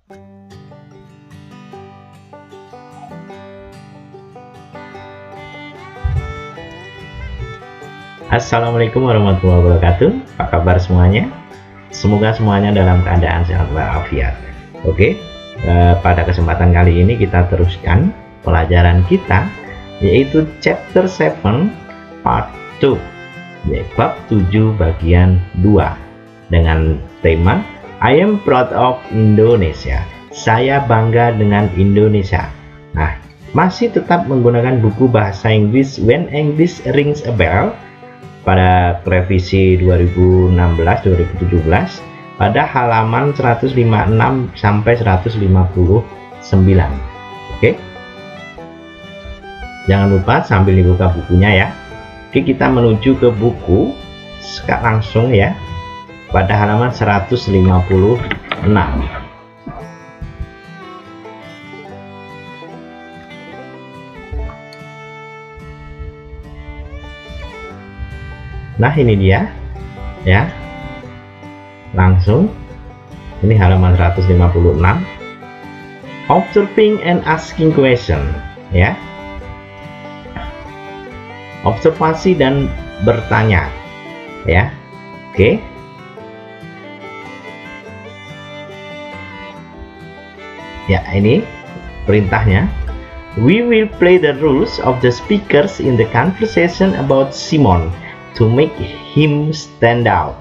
Assalamualaikum warahmatullahi wabarakatuh. Apa kabar semuanya? Semoga semuanya dalam keadaan sehat walafiat. Oke, pada kesempatan kali ini kita teruskan pelajaran kita, yaitu chapter 7 part 2, yaitu bab 7 bagian 2, dengan tema I am proud of Indonesia. Saya bangga dengan Indonesia. Nah, masih tetap menggunakan buku bahasa Inggris When English Rings a Bell pada revisi 2016-2017 pada halaman 156 sampai 159. Oke. Jangan lupa sambil dibuka bukunya ya. Oke, kita menuju ke buku langsung ya. Pada halaman 156. Nah, ini dia ya. Langsung ini halaman 156. Observing and asking question ya. Observasi dan bertanya ya. Oke. Ya, ini perintahnya. We will play the rules of the speakers in the conversation about Simon to make him stand out.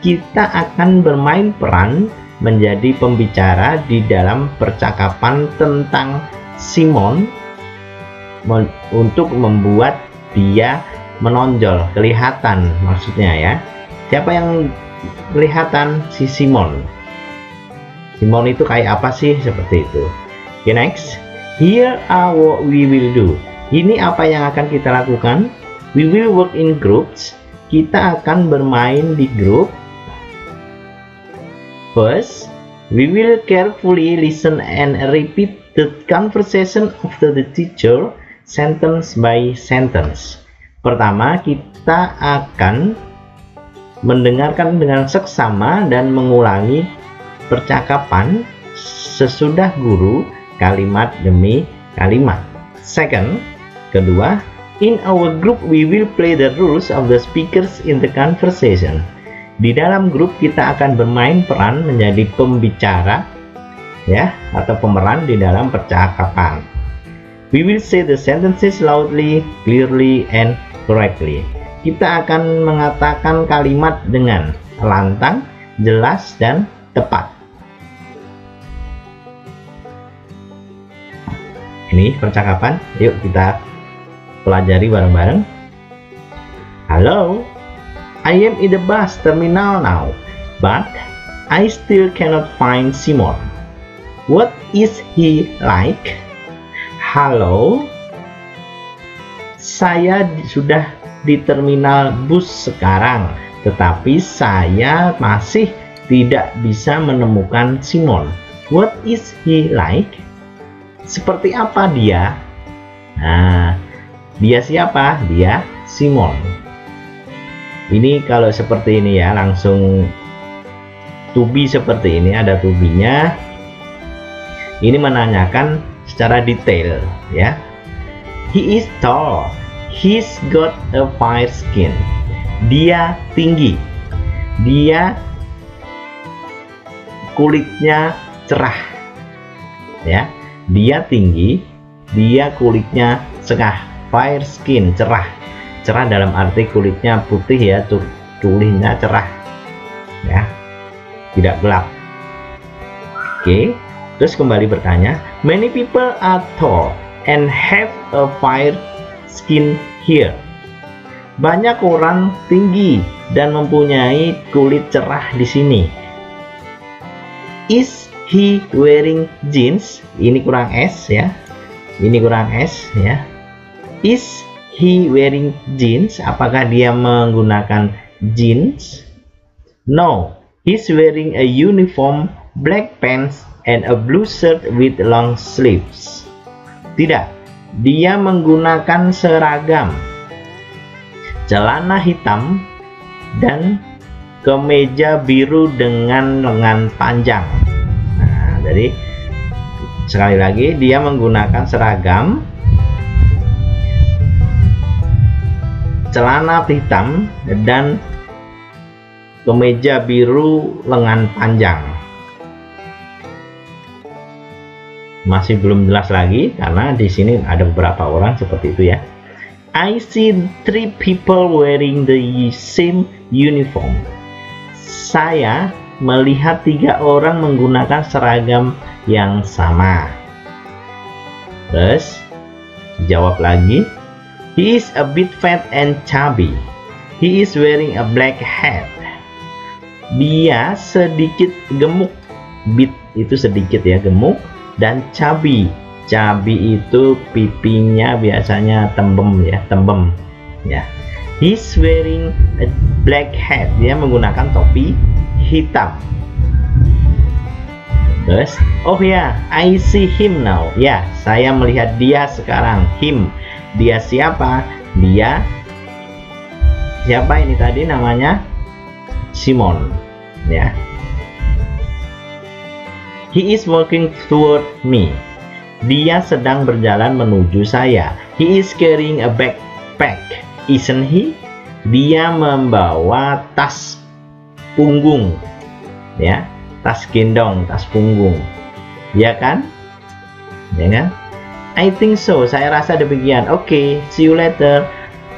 Kita akan bermain peran menjadi pembicara di dalam percakapan tentang Simon untuk membuat dia menonjol, kelihatan maksudnya ya. Siapa yang kelihatan? Si Simon. Simon itu kayak apa sih? Seperti itu. Okay, next. Here are what we will do. Ini apa yang akan kita lakukan? We will work in groups. Kita akan bermain di grup. First, we will carefully listen and repeat the conversation of the teacher sentence by sentence. Pertama, kita akan mendengarkan dengan seksama dan mengulangi percakapan sesudah guru kalimat demi kalimat. Second, kedua, in our group we will play the rules of the speakers in the conversation. Di dalam grup kita akan bermain peran menjadi pembicara ya, atau pemeran di dalam percakapan. We will say the sentences loudly, clearly and correctly. Kita akan mengatakan kalimat dengan lantang, jelas dan tepat. Ini percakapan, yuk kita pelajari bareng-bareng. Hello, I am in the bus terminal now, but I still cannot find Simon. What is he like? Halo, saya sudah di terminal bus sekarang, tetapi saya masih tidak bisa menemukan Simon. What is he like? Seperti apa dia? Nah, dia siapa? Dia Simon. Ini kalau seperti ini ya, langsung to be seperti ini, ada to be-nya. Ini menanyakan secara detail ya. He is tall. He's got a fair skin. Dia tinggi. Dia kulitnya cerah. Ya. Dia tinggi, dia kulitnya cerah, fair skin, cerah. Cerah dalam arti kulitnya putih ya, kulitnya cerah. Ya. Tidak gelap. Oke. Terus kembali bertanya, many people are tall and have a fair skin here. Banyak orang tinggi dan mempunyai kulit cerah di sini. Is he wearing jeans? Ini kurang S ya. Ini kurang S ya. Is he wearing jeans? Apakah dia menggunakan jeans? No, he's wearing a uniform, black pants and a blue shirt with long sleeves. Tidak, dia menggunakan seragam, celana hitam dan kemeja biru dengan lengan panjang. Nah, Jadi sekali lagi, dia menggunakan seragam celana hitam dan kemeja biru lengan panjang. Masih belum jelas lagi karena di sini ada beberapa orang seperti itu ya. I see 3 people wearing the same uniform. Saya melihat 3 orang menggunakan seragam yang sama. Terus jawab lagi. He is a bit fat and chubby. He is wearing a black hat. Dia sedikit gemuk. Bit itu sedikit ya, gemuk. Dan chubby. Chubby itu pipinya biasanya tembem ya, tembem ya. He's wearing a black hat. Dia menggunakan topi hitam. Terus, oh ya, I see him now. Ya, saya melihat dia sekarang. Him. Dia siapa? Dia siapa ini tadi namanya? Simon. Ya. He is walking toward me. Dia sedang berjalan menuju saya. He is carrying a backpack, isn't he? Dia membawa tas punggung. Ya. Tas gendong, tas punggung, ya kan? Ya kan? I think so. Saya rasa demikian. Oke, see you later.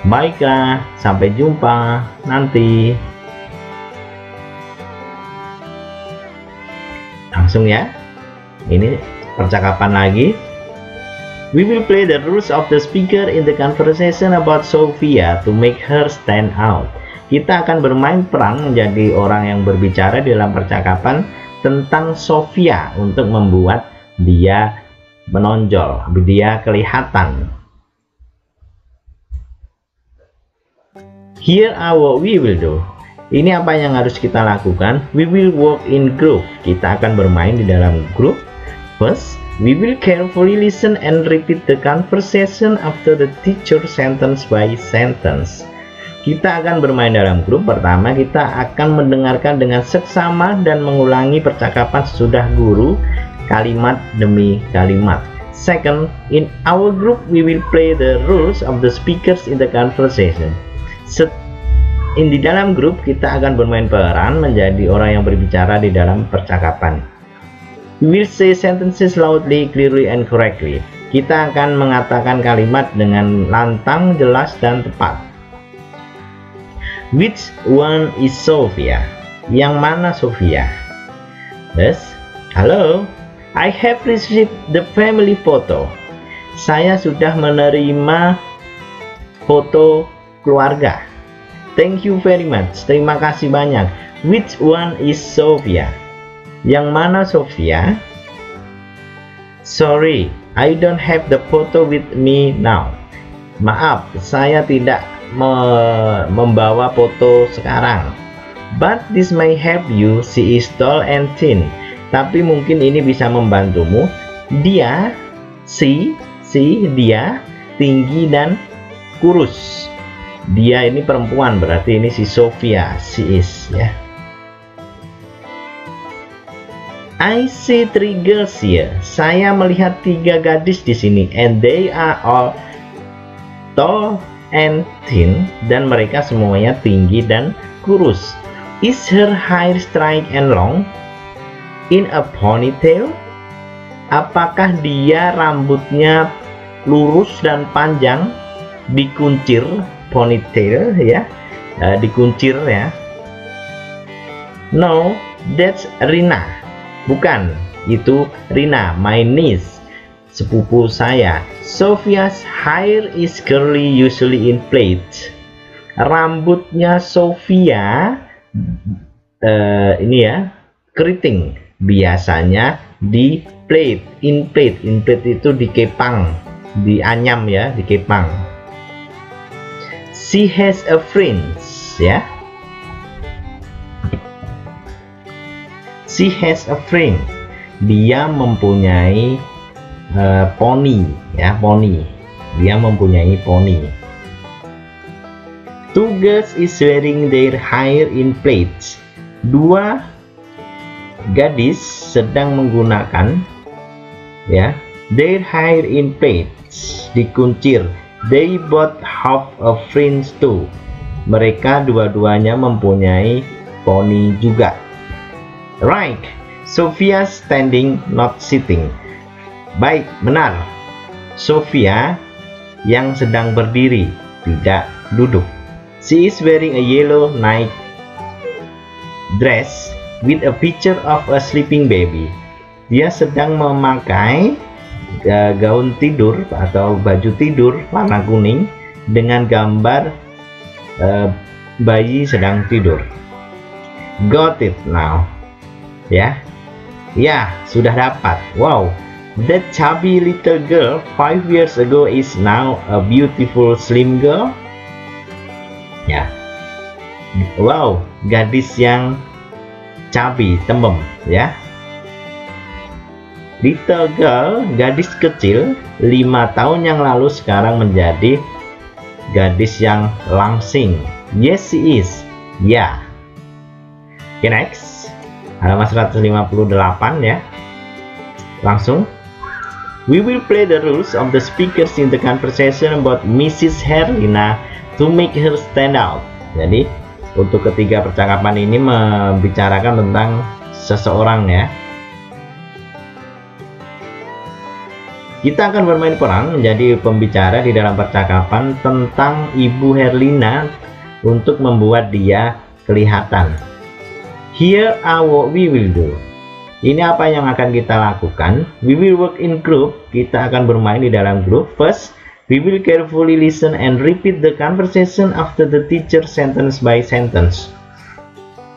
Baiklah, sampai jumpa nanti. Langsung ya. Ini percakapan lagi. We will play the rules of the speaker in the conversation about Sophia to make her stand out. Kita akan bermain peran menjadi orang yang berbicara di dalam percakapan tentang Sophia untuk membuat dia menonjol, dia kelihatan. Here are what we will do. Ini apa yang harus kita lakukan. We will work in group. Kita akan bermain di dalam grup. First, we will carefully listen and repeat the conversation after the teacher sentence by sentence. Kita akan bermain dalam grup. Pertama, kita akan mendengarkan dengan seksama dan mengulangi percakapan sesudah guru, kalimat demi kalimat. Second, in our group we will play the roles of the speakers in the conversation. Di dalam grup kita akan bermain peran menjadi orang yang berbicara di dalam percakapan. We will say sentences loudly, clearly, and correctly. Kita akan mengatakan kalimat dengan lantang, jelas, dan tepat. Which one is Sophia? Yang mana Sophia? Yes. Hello. I have received the family photo. Saya sudah menerima foto keluarga. Thank you very much. Terima kasih banyak. Which one is Sophia? Yang mana Sophia? Sorry, I don't have the photo with me now. Maaf, saya tidak membawa foto sekarang. But this may help you. She is tall and thin. Tapi mungkin ini bisa membantumu. Dia, dia tinggi dan kurus. Dia ini perempuan, berarti ini si Sophia. She is ya. I see 3 girls here. Saya melihat 3 gadis di sini, and they are all tall and thin, dan mereka semuanya tinggi dan kurus. Is her hair straight and long in a ponytail? Apakah dia rambutnya lurus dan panjang, dikuncir, ponytail ya, dikuncir ya. No, that's Rina. Bukan, itu Rina, my niece, sepupu saya. Sophia's hair is curly, usually in plaits. Rambutnya Sophia ini ya, keriting, biasanya di plait, in plait itu dikepang, dianyam ya, dikepang. She has a fringe ya. She has a fringe. Dia mempunyai poni ya, poni. Dia mempunyai poni. 2 girls is wearing their hair in plaits. 2 gadis sedang menggunakan ya their hair in plaits, dikuncir. They both have a fringe too. Mereka dua-duanya mempunyai poni juga. Right, Sophia standing not sitting. Baik, benar. Sophia yang sedang berdiri, tidak duduk. She is wearing a yellow night dress with a picture of a sleeping baby. Dia sedang memakai gaun tidur atau baju tidur warna kuning dengan gambar bayi sedang tidur. Got it now. Ya, sudah dapat. Wow, that chubby little girl 5 years ago is now a beautiful slim girl. Ya, wow, gadis yang chubby, tembem, ya. Little girl, gadis kecil 5 tahun yang lalu sekarang menjadi gadis yang langsing. Yes, she is. Ya. Okay, next. Halaman 158 ya. Langsung. We will play the rules of the speakers in the conversation about Mrs. Herlina to make her stand out. Jadi, untuk ketiga percakapan ini membicarakan tentang seseorang ya. Kita akan bermain peran menjadi pembicara di dalam percakapan tentang Ibu Herlina untuk membuat dia kelihatan. Here are what we will do. Ini apa yang akan kita lakukan. We will work in group. Kita akan bermain di dalam grup. First, we will carefully listen and repeat the conversation after the teacher sentence by sentence.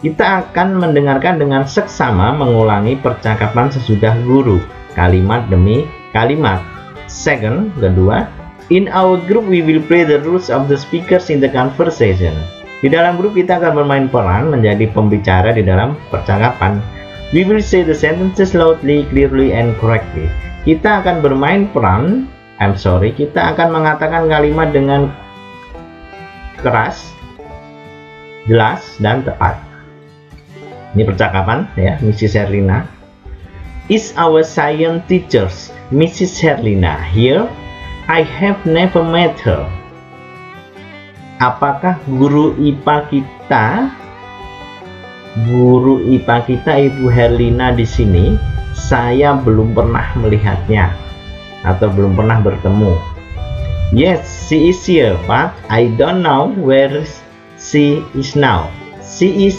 Kita akan mendengarkan dengan seksama mengulangi percakapan sesudah guru, kalimat demi kalimat. Second, kedua, in our group we will play the roles of the speakers in the conversation. Di dalam grup kita akan bermain peran menjadi pembicara di dalam percakapan. We will say the sentences loudly, clearly, and correctly. Kita akan bermain peran, kita akan mengatakan kalimat dengan keras, jelas, dan tepat. Ini percakapan ya, Mrs. Herlina. Is our science teachers Mrs. Herlina here? I have never met her. Apakah guru IPA kita Ibu Herlina di sini? Saya belum pernah melihatnya atau belum pernah bertemu. Yes, she is here, but I don't know where she is now. She is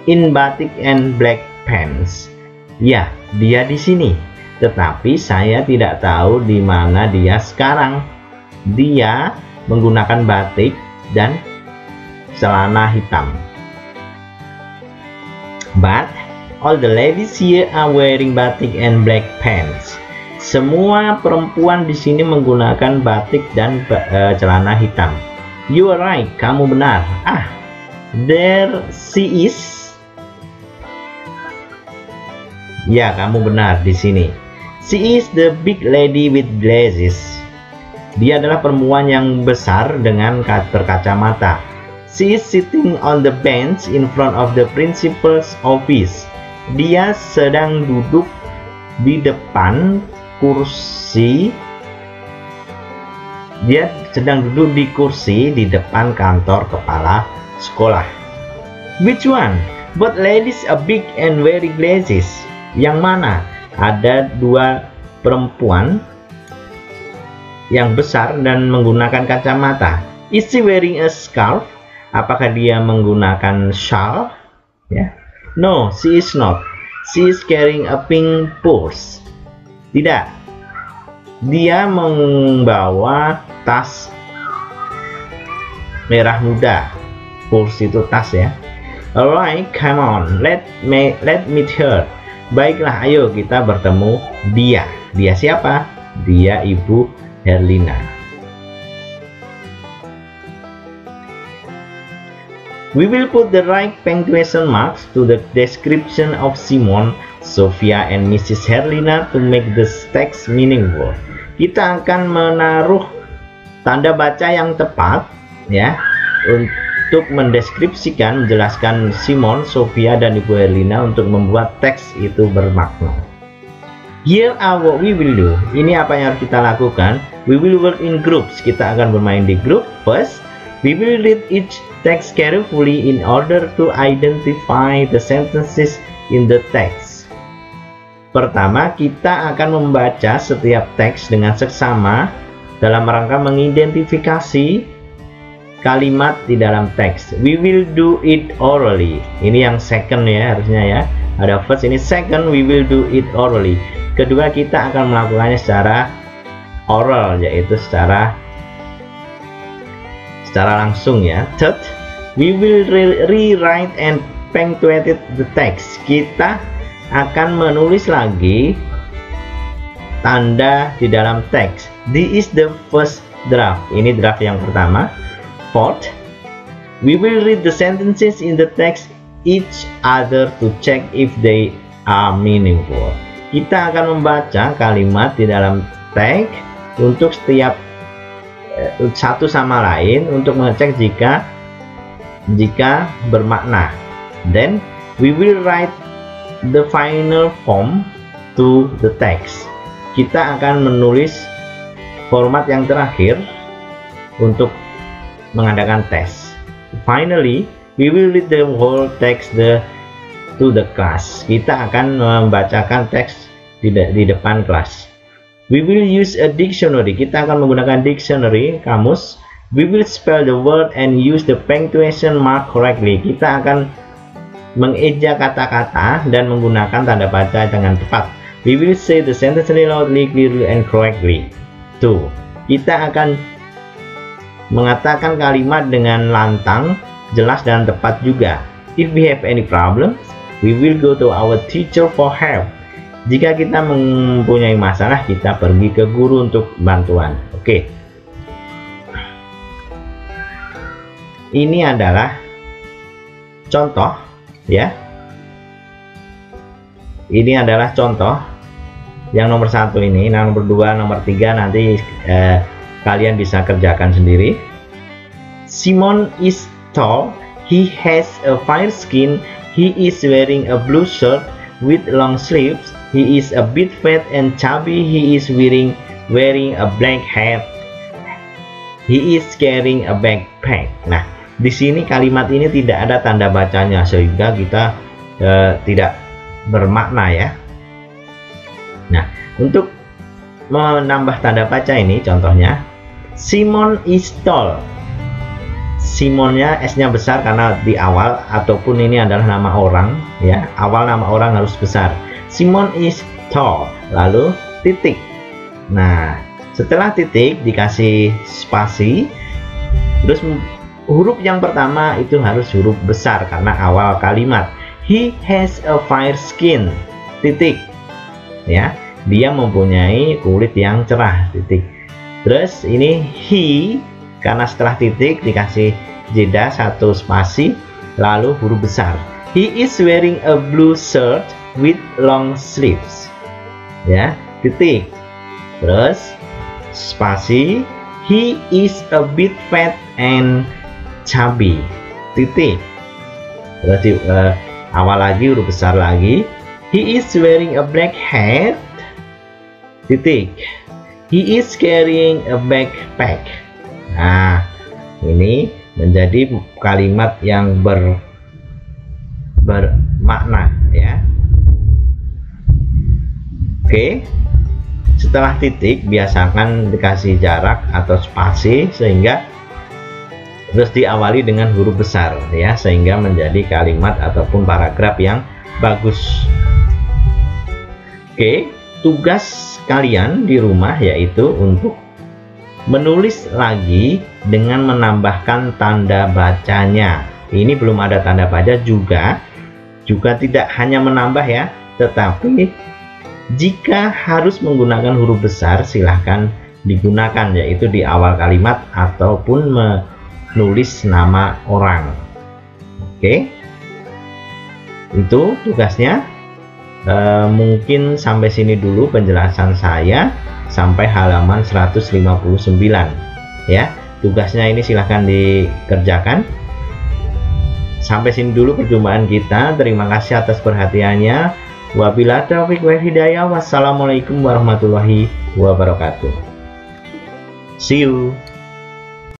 in batik and black pants. Ya, dia di sini. Tetapi saya tidak tahu di mana dia sekarang. Dia menggunakan batik dan celana hitam. But all the ladies here are wearing batik and black pants. Semua perempuan di sini menggunakan batik dan celana hitam. You are right, kamu benar. There she is. Ya, kamu benar di sini. She is the big lady with glasses. Dia adalah perempuan yang besar dengan berkacamata. She is sitting on the bench in front of the principal's office. Dia sedang duduk di depan kursi. Dia sedang duduk di kursi di depan kantor kepala sekolah. Which one? Both ladies are big and wearing glasses. Yang mana? Ada dua perempuan yang besar dan menggunakan kacamata. Is she wearing a scarf? Apakah dia menggunakan shawl? Ya. No, she is not. She is carrying a pink purse. Tidak. Dia membawa tas merah muda. Purse itu tas ya. Alright, come on. Let me meet her. Baiklah, ayo kita bertemu dia. Dia siapa? Dia Ibu Herlina. We will put the right punctuation marks to the description of Simon, Sophia, and Mrs. Herlina to make the text meaningful. Kita akan menaruh tanda baca yang tepat ya untuk mendeskripsikan, menjelaskan Simon, Sophia, dan Ibu Erlina untuk membuat teks itu bermakna. Here are what we will do. Ini apa yang harus kita lakukan. We will work in groups. Kita akan bermain di grup. First, we will read each text carefully in order to identify the sentences in the text. Pertama, kita akan membaca setiap teks dengan seksama dalam rangka mengidentifikasi kalimat di dalam teks. We will do it orally. Ini yang second ya, harusnya ya. Ada first, ini second, we will do it orally. Kedua, kita akan melakukannya secara oral, yaitu secara langsung ya. Third, we will rewrite and punctuate the text. Kita akan menulis lagi tanda di dalam teks. This is the first draft. Ini draft yang pertama. Fourth, we will read the sentences in the text each other to check if they are meaningful. Kita akan membaca kalimat di dalam teks untuk setiap satu sama lain untuk mengecek jika bermakna. Then we will write the final form to the text. Kita akan menulis format yang terakhir untuk mengadakan tes. Finally, we will read the whole text to the class. Kita akan membacakan teks di depan kelas. We will use a dictionary. Kita akan menggunakan dictionary, kamus. We will spell the word and use the punctuation mark correctly. Kita akan mengeja kata-kata dan menggunakan tanda baca dengan tepat. We will say the sentence loudly, clearly, and correctly. 2. Kita akan mengatakan kalimat dengan lantang, jelas, dan tepat juga. If we have any problems, we will go to our teacher for help. Jika kita mempunyai masalah, kita pergi ke guru untuk bantuan. Oke. Ini adalah contoh ya. Ini adalah contoh yang nomor 1 ini. Nomor 2, nomor 3 nanti kalian bisa kerjakan sendiri. Simon is tall. He has a fair skin. He is wearing a blue shirt with long sleeves. He is a bit fat and chubby. He is wearing a black hat. He is carrying a backpack. Nah, di sini kalimat ini tidak ada tanda bacanya sehingga kita tidak bermakna ya. Nah, untuk menambah tanda baca ini contohnya, Simon is tall. Simonnya S-nya besar karena di awal, ataupun ini adalah nama orang ya. Awal nama orang harus besar. Simon is tall, lalu titik. Nah, setelah titik dikasih spasi, terus huruf yang pertama itu harus huruf besar karena awal kalimat. He has a fair skin, titik. Ya, dia mempunyai kulit yang cerah, titik. Terus ini he, karena setelah titik dikasih jeda satu spasi, lalu huruf besar. He is wearing a blue shirt with long sleeves. Ya, titik. Terus spasi. He is a bit fat and chubby. Titik. Terus awal lagi huruf besar lagi. He is wearing a black hat. Titik. He is carrying a backpack. Nah, ini menjadi kalimat yang bermakna ya. Oke, setelah titik biasakan dikasih jarak atau spasi sehingga terus diawali dengan huruf besar ya, sehingga menjadi kalimat ataupun paragraf yang bagus. Oke, tugas kalian di rumah yaitu untuk menulis lagi dengan menambahkan tanda bacanya. Ini belum ada tanda baca juga tidak hanya menambah ya, tetapi jika harus menggunakan huruf besar silahkan digunakan, yaitu di awal kalimat ataupun menulis nama orang. Oke, itu tugasnya. Mungkin sampai sini dulu penjelasan saya sampai halaman 159 ya. Tugasnya ini silahkan dikerjakan. Sampai sini dulu perjumpaan kita. Terima kasih atas perhatiannya. Wabillahi taufiq wal hidayah. Wassalamualaikum warahmatullahi wabarakatuh. See you.